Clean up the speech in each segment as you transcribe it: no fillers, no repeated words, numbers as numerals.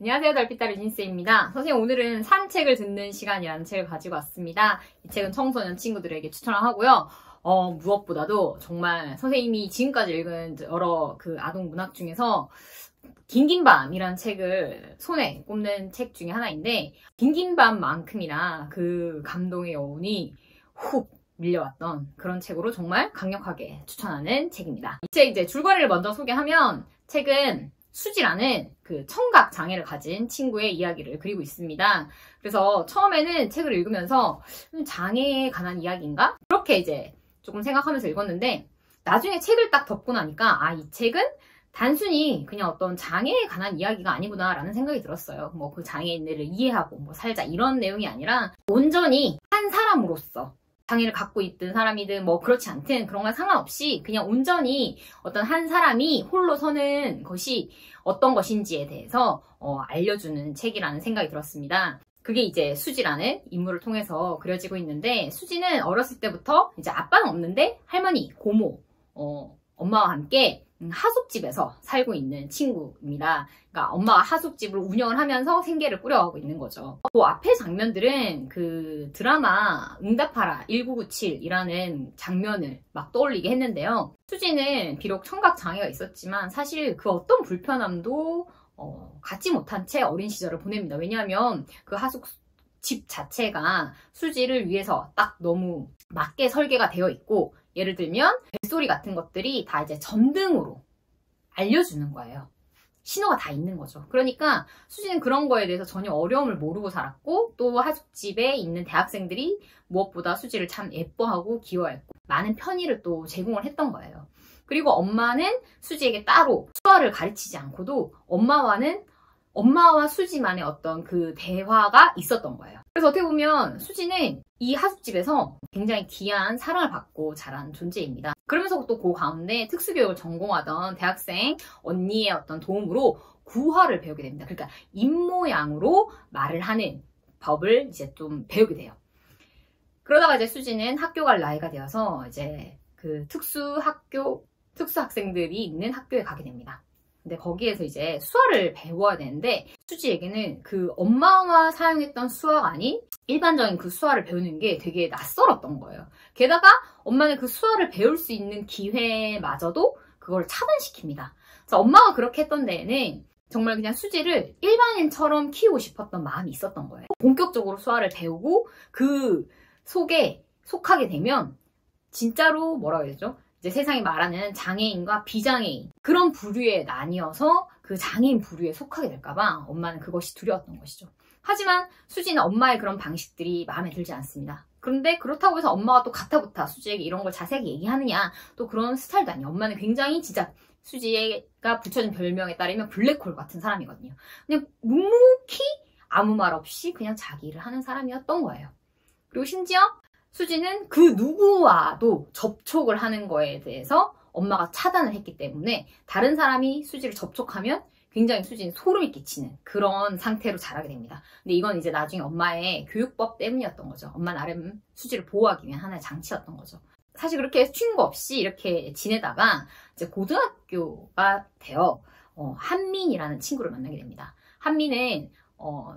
안녕하세요. 달빛딸 유진쌤입니다. 선생님, 오늘은 산책을 듣는 시간이라는 책을 가지고 왔습니다. 이 책은 청소년 친구들에게 추천을 하고요. 무엇보다도 정말 선생님이 지금까지 읽은 여러 그 아동 문학 중에서 긴긴밤이라는 책을 손에 꼽는 책 중에 하나인데, 긴긴밤만큼이나 그 감동의 여운이 훅 밀려왔던 그런 책으로 정말 강력하게 추천하는 책입니다. 이 책 이제 줄거리를 먼저 소개하면, 책은 수지라는 그 청각 장애를 가진 친구의 이야기를 그리고 있습니다. 그래서 처음에는 책을 읽으면서 장애에 관한 이야기인가? 그렇게 이제 조금 생각하면서 읽었는데, 나중에 책을 딱 덮고 나니까 이 책은 단순히 그냥 어떤 장애에 관한 이야기가 아니구나 라는 생각이 들었어요. 뭐 그 장애인들을 이해하고 뭐 살자 이런 내용이 아니라, 온전히 한 사람으로서 장애를 갖고 있든 사람이든 뭐 그렇지 않든 그런 건 상관없이 그냥 온전히 어떤 한 사람이 홀로 서는 것이 어떤 것인지에 대해서 알려주는 책이라는 생각이 들었습니다. 그게 이제 수지라는 인물을 통해서 그려지고 있는데, 수지는 어렸을 때부터 이제 아빠는 없는데 할머니, 고모, 엄마와 함께 하숙집에서 살고 있는 친구입니다. 그러니까 엄마가 하숙집을 운영을 하면서 생계를 꾸려가고 있는 거죠. 그 앞에 장면들은 그 드라마 응답하라 1997이라는 장면을 막 떠올리게 했는데요. 수지는 비록 청각 장애가 있었지만 사실 그 어떤 불편함도 갖지 못한 채 어린 시절을 보냅니다. 왜냐하면 그 하숙집 자체가 수지를 위해서 딱 너무 맞게 설계가 되어 있고, 예를 들면 벨소리 같은 것들이 다 이제 전등으로 알려주는 거예요. 신호가 다 있는 거죠. 그러니까 수지는 그런 거에 대해서 전혀 어려움을 모르고 살았고, 또 하숙집에 있는 대학생들이 무엇보다 수지를 참 예뻐하고 귀여워했고 많은 편의를 또 제공을 했던 거예요. 그리고 엄마는 수지에게 따로 수화를 가르치지 않고도 엄마와 수지만의 어떤 그 대화가 있었던 거예요. 그래서 어떻게 보면 수지는 이 하숙집에서 굉장히 귀한 사랑을 받고 자란 존재입니다. 그러면서 또 그 가운데 특수교육을 전공하던 대학생 언니의 어떤 도움으로 구화를 배우게 됩니다. 그러니까 입모양으로 말을 하는 법을 이제 좀 배우게 돼요. 그러다가 이제 수지는 학교 갈 나이가 되어서 이제 그 특수학생들이 있는 학교에 가게 됩니다. 근데 거기에서 이제 수화를 배워야 되는데, 수지에게는 그 엄마가 사용했던 수화가 아닌 일반적인 그 수화를 배우는 게 되게 낯설었던 거예요. 게다가 엄마는 그 수화를 배울 수 있는 기회마저도 그걸 차단시킵니다. 그래서 엄마가 그렇게 했던 데에는 정말 그냥 수지를 일반인처럼 키우고 싶었던 마음이 있었던 거예요. 본격적으로 수화를 배우고 그 속에 속하게 되면 진짜로 뭐라고 해야 되죠? 이제 세상이 말하는 장애인과 비장애인, 그런 부류에 나뉘어서 그 장애인 부류에 속하게 될까봐 엄마는 그것이 두려웠던 것이죠. 하지만 수지는 엄마의 그런 방식들이 마음에 들지 않습니다. 그런데 그렇다고 해서 엄마가 또 가타부타 수지에게 이런 걸 자세하게 얘기하느냐, 또 그런 스타일도 아니에요. 엄마는 굉장히 진짜 수지가 붙여준 별명에 따르면 블랙홀 같은 사람이거든요. 그냥 묵묵히 아무 말 없이 그냥 자기 일을 하는 사람이었던 거예요. 그리고 심지어 수지는 그 누구와도 접촉을 하는 거에 대해서 엄마가 차단을 했기 때문에 다른 사람이 수지를 접촉하면 굉장히 수지는 소름이 끼치는 그런 상태로 자라게 됩니다. 근데 이건 이제 나중에 엄마의 교육법 때문이었던 거죠. 엄마 나름 수지를 보호하기 위한 하나의 장치였던 거죠. 사실 그렇게 튠거 없이 이렇게 지내다가 이제 고등학교가 되어 한민이라는 친구를 만나게 됩니다. 한민은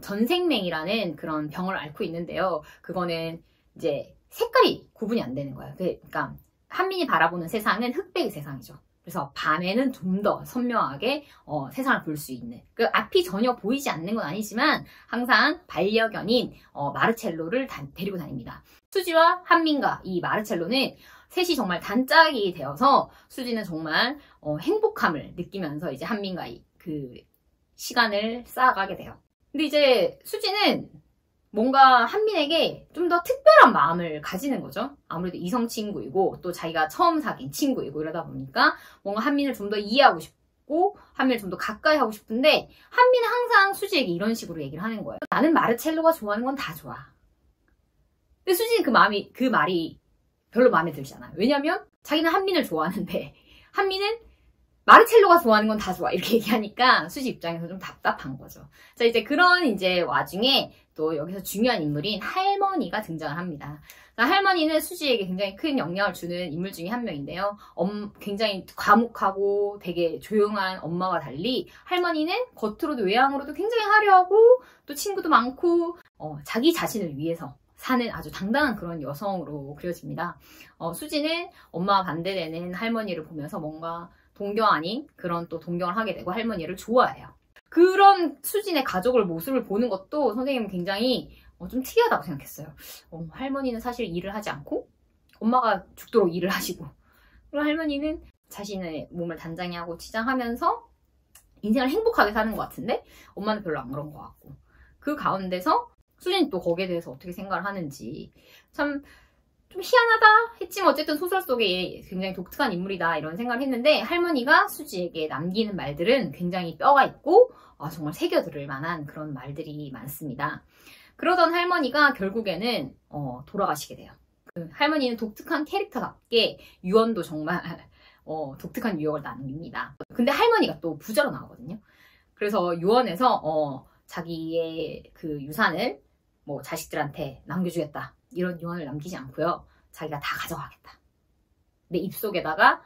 전생맹이라는 그런 병을 앓고 있는데요. 그거는 이제 색깔이 구분이 안 되는 거예요. 그러니까 한민이 바라보는 세상은 흑백의 세상이죠. 그래서 밤에는 좀 더 선명하게 세상을 볼 수 있는, 그 앞이 전혀 보이지 않는 건 아니지만 항상 반려견인 마르첼로를 데리고 다닙니다. 수지와 한민과 이 마르첼로는 셋이 정말 단짝이 되어서 수지는 정말 행복함을 느끼면서 이제 한민과 그 시간을 쌓아가게 돼요. 근데 이제 수지는 뭔가 한민에게 좀 더 특별한 마음을 가지는 거죠. 아무래도 이성 친구이고 또 자기가 처음 사귄 친구이고 이러다 보니까 뭔가 한민을 좀 더 이해하고 싶고 한민을 좀 더 가까이 하고 싶은데, 한민은 항상 수지에게 이런 식으로 얘기를 하는 거예요. 나는 마르첼로가 좋아하는 건 다 좋아. 근데 수지는 그 말이 별로 마음에 들지 않아요. 왜냐면 자기는 한민을 좋아하는데 한민은 마르첼로가 좋아하는 건 다 좋아. 이렇게 얘기하니까 수지 입장에서 좀 답답한 거죠. 자, 이제 그런 이제 와중에 또 여기서 중요한 인물인 할머니가 등장을 합니다. 자, 할머니는 수지에게 굉장히 큰 영향을 주는 인물 중에 한 명인데요. 굉장히 과묵하고 되게 조용한 엄마와 달리 할머니는 겉으로도 외향으로도 굉장히 화려하고 또 친구도 많고 자기 자신을 위해서 사는 아주 당당한 그런 여성으로 그려집니다. 수지는 엄마와 반대되는 할머니를 보면서 뭔가 동경 아닌 그런 또 동경을 하게 되고 할머니를 좋아해요. 그런 수진의 가족을 모습을 보는 것도 선생님은 굉장히 좀 특이하다고 생각했어요. 할머니는 사실 일을 하지 않고 엄마가 죽도록 일을 하시고 그리고 할머니는 자신의 몸을 단장히 하고 치장하면서 인생을 행복하게 사는 것 같은데 엄마는 별로 안 그런 것 같고 그 가운데서 수진이 또 거기에 대해서 어떻게 생각을 하는지 참 좀 희한하다 했지만 어쨌든 소설 속에 굉장히 독특한 인물이다 이런 생각을 했는데 할머니가 수지에게 남기는 말들은 굉장히 뼈가 있고 정말 새겨들을 만한 그런 말들이 많습니다. 그러던 할머니가 결국에는 돌아가시게 돼요. 그 할머니는 독특한 캐릭터답게 유언도 정말 독특한 유언을 남깁니다. 근데 할머니가 또 부자로 나오거든요. 그래서 유언에서 자기의 그 유산을 뭐 자식들한테 남겨주겠다 이런 유언을 남기지 않고요. 자기가 다 가져가겠다. 내 입속에다가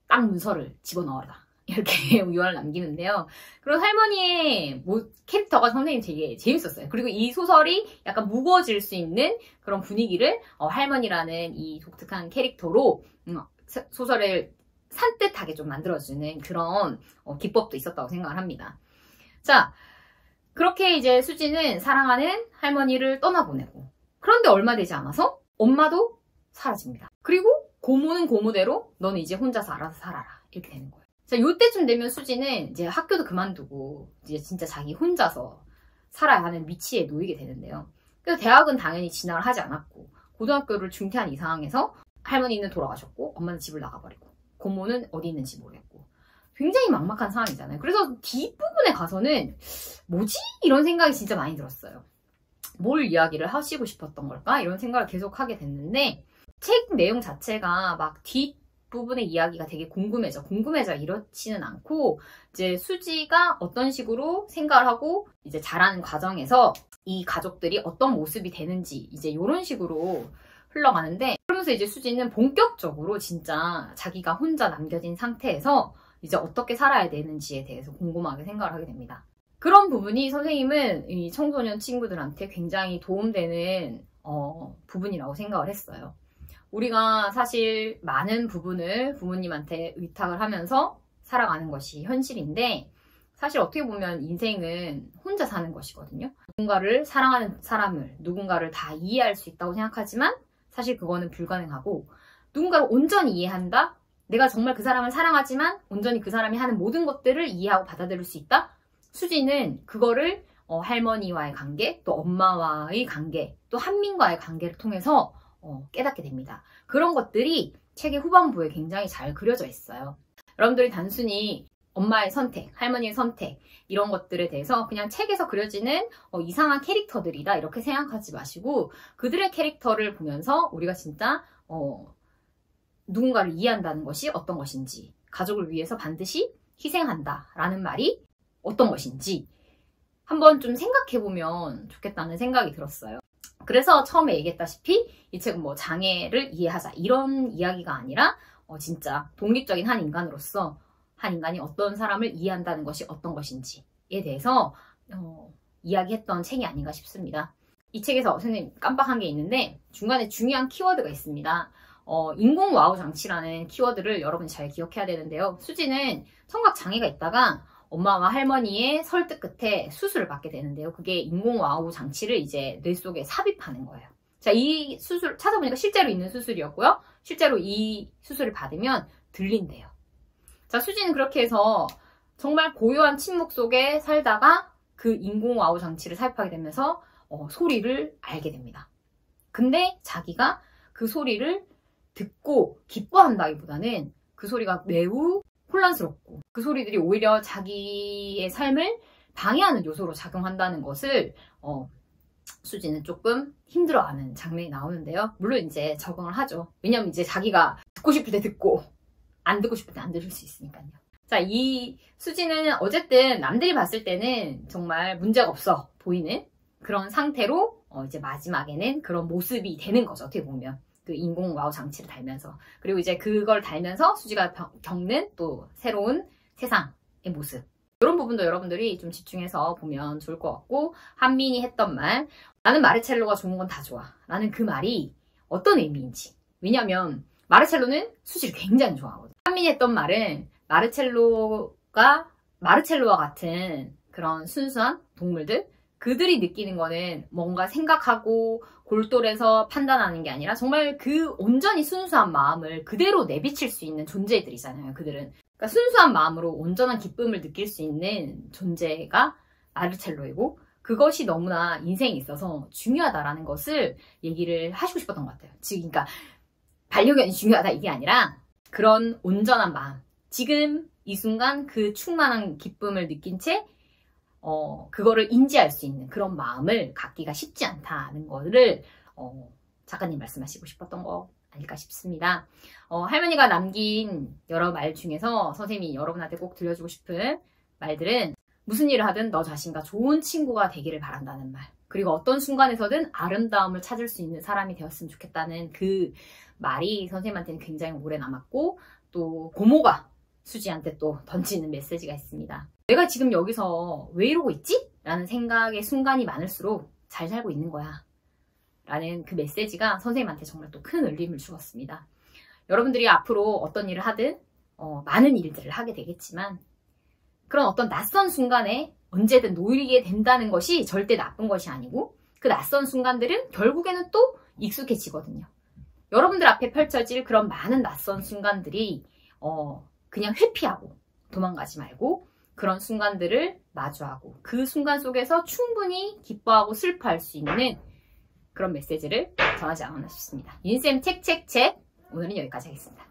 딱 문서를 집어넣어라. 이렇게 유언을 남기는데요. 그리고 할머니의 캐릭터가 선생님 되게 재밌었어요. 그리고 이 소설이 약간 무거워질 수 있는 그런 분위기를 할머니라는 이 독특한 캐릭터로 소설을 산뜻하게 좀 만들어주는 그런 기법도 있었다고 생각을 합니다. 자, 그렇게 이제 수지는 사랑하는 할머니를 떠나보내고 그런데 얼마 되지 않아서 엄마도 사라집니다. 그리고 고모는 고모대로 너는 이제 혼자서 알아서 살아라 이렇게 되는 거예요. 자, 요때쯤 되면 수지는 이제 학교도 그만두고 이제 진짜 자기 혼자서 살아야 하는 위치에 놓이게 되는데요. 그래서 대학은 당연히 진학을 하지 않았고 고등학교를 중퇴한 이 상황에서 할머니는 돌아가셨고 엄마는 집을 나가버리고 고모는 어디 있는지 모르겠고 굉장히 막막한 상황이잖아요. 그래서 뒷부분에 가서는 뭐지? 이런 생각이 진짜 많이 들었어요. 뭘 이야기를 하시고 싶었던 걸까? 이런 생각을 계속 하게 됐는데 책 내용 자체가 막 뒷부분의 이야기가 되게 궁금해져 이렇지는 않고 이제 수지가 어떤 식으로 생각을 하고 이제 자라는 과정에서 이 가족들이 어떤 모습이 되는지 이제 이런 식으로 흘러가는데 그러면서 이제 수지는 본격적으로 진짜 자기가 혼자 남겨진 상태에서 이제 어떻게 살아야 되는지에 대해서 궁금하게 생각을 하게 됩니다. 그런 부분이 선생님은 이 청소년 친구들한테 굉장히 도움되는 부분이라고 생각을 했어요. 우리가 사실 많은 부분을 부모님한테 의탁을 하면서 살아가는 것이 현실인데 사실 어떻게 보면 인생은 혼자 사는 것이거든요. 누군가를 사랑하는 사람을 누군가를 다 이해할 수 있다고 생각하지만 사실 그거는 불가능하고 누군가를 온전히 이해한다? 내가 정말 그 사람을 사랑하지만 온전히 그 사람이 하는 모든 것들을 이해하고 받아들일 수 있다? 수지는 그거를 할머니와의 관계, 또 엄마와의 관계, 또 한민과의 관계를 통해서 깨닫게 됩니다. 그런 것들이 책의 후반부에 굉장히 잘 그려져 있어요. 여러분들이 단순히 엄마의 선택, 할머니의 선택 이런 것들에 대해서 그냥 책에서 그려지는 이상한 캐릭터들이다 이렇게 생각하지 마시고 그들의 캐릭터를 보면서 우리가 진짜 누군가를 이해한다는 것이 어떤 것인지 가족을 위해서 반드시 희생한다 라는 말이 어떤 것인지 한번 좀 생각해보면 좋겠다는 생각이 들었어요. 그래서 처음에 얘기했다시피 이 책은 뭐 장애를 이해하자 이런 이야기가 아니라 진짜 독립적인 한 인간으로서 한 인간이 어떤 사람을 이해한다는 것이 어떤 것인지에 대해서 이야기했던 책이 아닌가 싶습니다. 이 책에서 선생님 깜빡한 게 있는데 중간에 중요한 키워드가 있습니다. 인공 와우 장치라는 키워드를 여러분이 잘 기억해야 되는데요. 수지는 청각 장애가 있다가 엄마와 할머니의 설득 끝에 수술을 받게 되는데요. 그게 인공 와우 장치를 이제 뇌 속에 삽입하는 거예요. 자, 이 수술 찾아보니까 실제로 있는 수술이었고요. 실제로 이 수술을 받으면 들린대요. 자, 수지는 그렇게 해서 정말 고요한 침묵 속에 살다가 그 인공 와우 장치를 삽입하게 되면서 소리를 알게 됩니다. 근데 자기가 그 소리를 듣고 기뻐한다기보다는 그 소리가 매우 혼란스럽고 그 소리들이 오히려 자기의 삶을 방해하는 요소로 작용한다는 것을 수지는 조금 힘들어하는 장면이 나오는데요. 물론 이제 적응을 하죠. 왜냐면 이제 자기가 듣고 싶을 때 듣고 안 듣고 싶을 때 안 들을 수 있으니까요. 자, 이 수지는 어쨌든 남들이 봤을 때는 정말 문제가 없어 보이는 그런 상태로 이제 마지막에는 그런 모습이 되는 거죠. 어떻게 보면. 그 인공 와우 장치를 달면서. 그리고 이제 그걸 달면서 수지가 겪는 또 새로운 세상의 모습. 이런 부분도 여러분들이 좀 집중해서 보면 좋을 것 같고, 한민이 했던 말, 나는 마르첼로가 좋은 건 다 좋아. 라는 그 말이 어떤 의미인지. 왜냐면 마르첼로는 수지를 굉장히 좋아하거든. 한민이 했던 말은 마르첼로와 같은 그런 순수한 동물들, 그들이 느끼는 거는 뭔가 생각하고 골똘해서 판단하는 게 아니라 정말 그 온전히 순수한 마음을 그대로 내비칠 수 있는 존재들이잖아요. 그들은. 그러니까 순수한 마음으로 온전한 기쁨을 느낄 수 있는 존재가 마르첼로이고, 그것이 너무나 인생에 있어서 중요하다라는 것을 얘기를 하시고 싶었던 것 같아요. 즉, 그러니까 반려견이 중요하다 이게 아니라 그런 온전한 마음, 지금 이 순간 그 충만한 기쁨을 느낀 채 그거를 인지할 수 있는 그런 마음을 갖기가 쉽지 않다는 거를 작가님 말씀하시고 싶었던 거 아닐까 싶습니다. 할머니가 남긴 여러 말 중에서 선생님이 여러분한테 꼭 들려주고 싶은 말들은, 무슨 일을 하든 너 자신과 좋은 친구가 되기를 바란다는 말, 그리고 어떤 순간에서든 아름다움을 찾을 수 있는 사람이 되었으면 좋겠다는 그 말이 선생님한테는 굉장히 오래 남았고, 또 고모가 수지한테 또 던지는 메시지가 있습니다. 내가 지금 여기서 왜 이러고 있지? 라는 생각의 순간이 많을수록 잘 살고 있는 거야. 라는 그 메시지가 선생님한테 정말 또 큰 울림을 주었습니다. 여러분들이 앞으로 어떤 일을 하든 많은 일들을 하게 되겠지만, 그런 어떤 낯선 순간에 언제든 놓이게 된다는 것이 절대 나쁜 것이 아니고, 그 낯선 순간들은 결국에는 또 익숙해지거든요. 여러분들 앞에 펼쳐질 그런 많은 낯선 순간들이 그냥 회피하고 도망가지 말고 그런 순간들을 마주하고 그 순간 속에서 충분히 기뻐하고 슬퍼할 수 있는 그런 메시지를 전하지 않았나 싶습니다. 윤쌤 책책책, 오늘은 여기까지 하겠습니다.